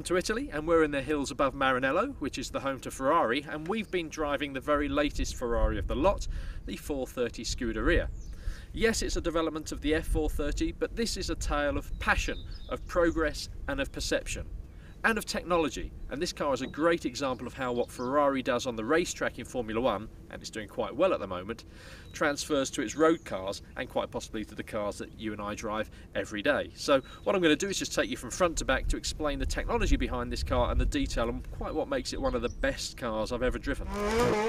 Welcome to Italy, and we're in the hills above Maranello, which is the home to Ferrari, and we've been driving the very latest Ferrari of the lot, the 430 Scuderia. Yes, it's a development of the F430, but this is a tale of passion, of progress and of perception, and of technology. And this car is a great example of how what Ferrari does on the racetrack in Formula One, and it's doing quite well at the moment, transfers to its road cars and quite possibly to the cars that you and I drive every day. So what I'm going to do is just take you from front to back to explain the technology behind this car and the detail and quite what makes it one of the best cars I've ever driven.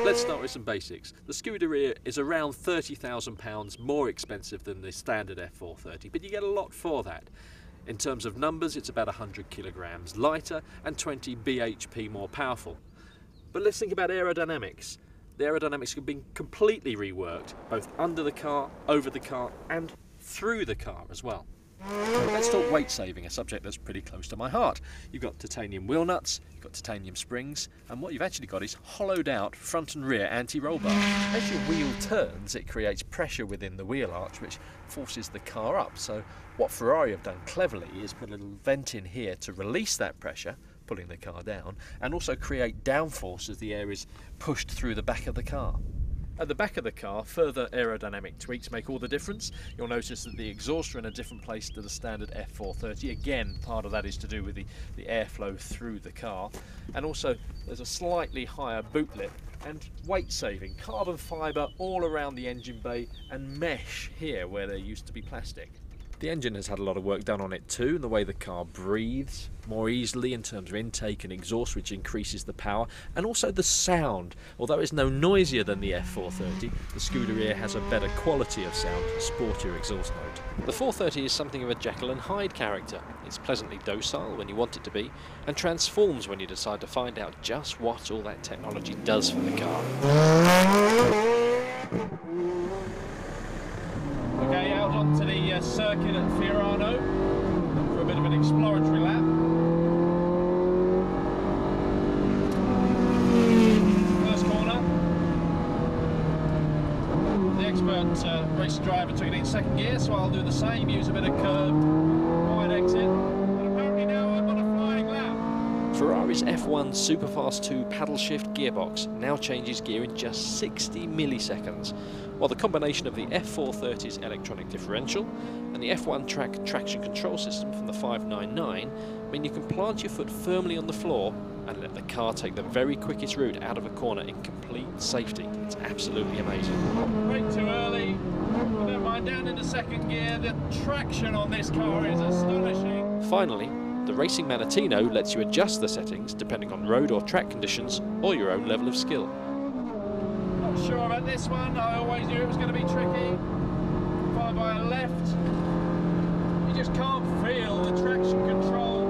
Let's start with some basics. The Scuderia is around £30,000 more expensive than the standard F430, but you get a lot for that. In terms of numbers, it's about 100 kilograms lighter and 20 bhp more powerful. But let's think about aerodynamics. The aerodynamics have been completely reworked, both under the car, over the car and through the car as well. Let's talk weight saving, a subject that's pretty close to my heart. You've got titanium wheel nuts, you've got titanium springs, and what you've actually got is hollowed out front and rear anti-roll bar. As your wheel turns, it creates pressure within the wheel arch, which forces the car up. So what Ferrari have done cleverly is put a little vent in here to release that pressure, pulling the car down, and also create downforce as the air is pushed through the back of the car. At the back of the car, further aerodynamic tweaks make all the difference. You'll notice that the exhausts are in a different place to the standard F430. Again, part of that is to do with the airflow through the car. And also, there's a slightly higher boot lip and weight saving. Carbon fibre all around the engine bay and mesh here where there used to be plastic. The engine has had a lot of work done on it too, and the way the car breathes more easily in terms of intake and exhaust, which increases the power, and also the sound. Although it's no noisier than the F430, the Scuderia has a better quality of sound, sportier exhaust note. The 430 is something of a Jekyll and Hyde character. It's pleasantly docile when you want it to be, and transforms when you decide to find out just what all that technology does for the car. Okay, out onto the circuit at Fiorano for a bit of an exploratory lap. First corner. The expert race driver took it in second gear, so I'll do the same, use a bit of curb, wide exit, and apparently now I'm on a flying lap. Ferrari's F1 Superfast 2 paddle shift gearbox now changes gear in just 60 milliseconds. While the combination of the F430's electronic differential and the F1 track traction control system from the 599 mean you can plant your foot firmly on the floor and let the car take the very quickest route out of a corner in complete safety. It's absolutely amazing. Brake too early, but never mind, down in the second gear. The traction on this car is astonishing. Finally, the Racing Manatino lets you adjust the settings depending on road or track conditions or your own level of skill. Not sure about this one, I always knew it was going to be tricky. Followed by a left. You just can't feel the traction control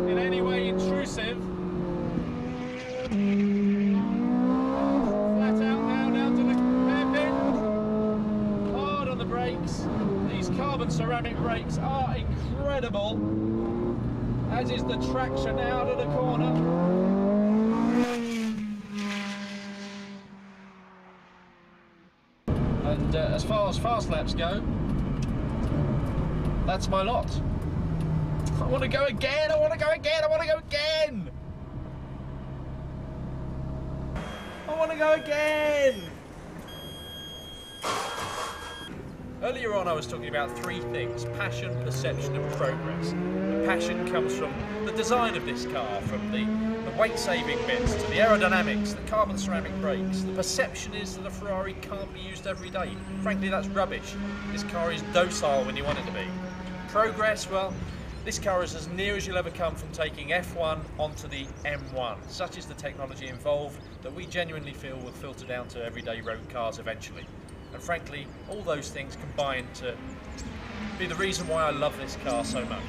in any way intrusive. Flat out now, down to the hairpin. Hard on the brakes. These carbon ceramic brakes are incredible, as is the traction out of the corner. And as far as fast laps go, that's my lot. I want to go again, I want to go again, I want to go again! I want to go again! Earlier on I was talking about three things: passion, perception and progress. The passion comes from the design of this car, from the weight saving bits to the aerodynamics, the carbon ceramic brakes. The perception is that a Ferrari can't be used every day. Frankly, that's rubbish. This car is docile when you want it to be. Progress, well, this car is as near as you'll ever come from taking F1 onto the M1. Such is the technology involved that we genuinely feel will filter down to everyday road cars eventually. And frankly, all those things combine to be the reason why I love this car so much.